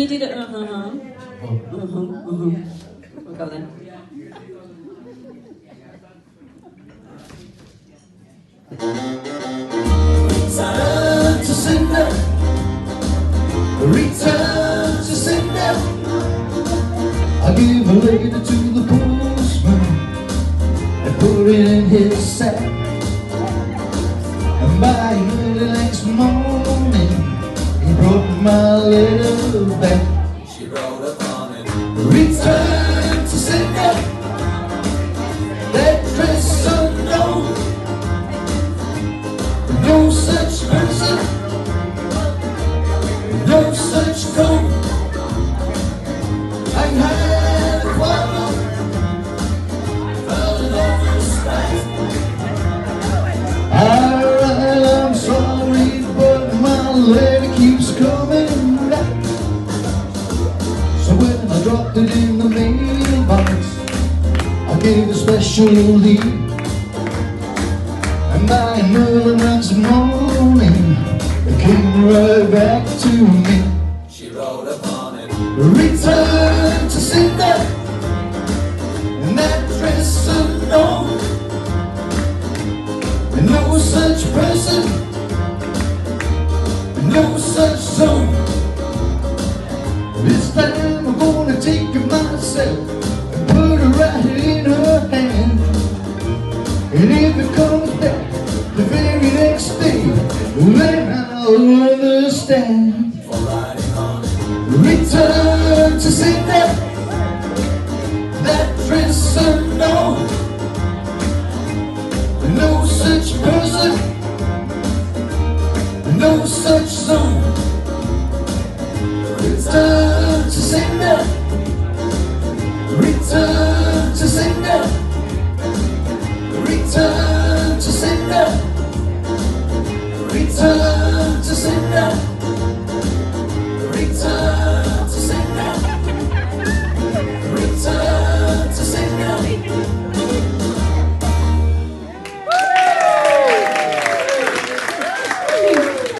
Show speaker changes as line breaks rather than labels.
Can you do the We'll go then.
Return to sender, return to sender. I give a letter to the postman and put it in his sack. And by early next morning, he brought my letter back. She wrote upon it, return to sender, that dress unknown. No such person, no such goal. I had a quarrel, fell in love with spite. Alright, I'm sorry, but my letter keeps coming back. So when I dropped it in the mailbox, I gave a special leave. And by an early next morning, it came right back to me. She wrote upon it, return to sender, and that dress unknown. And no such person, no such zone. This time I'm gonna take it myself and put it right in her hand. And if it comes back the very next day, then I'll understand. For riding on it, return to sender, that dress unknown. No such person, no such zone. Return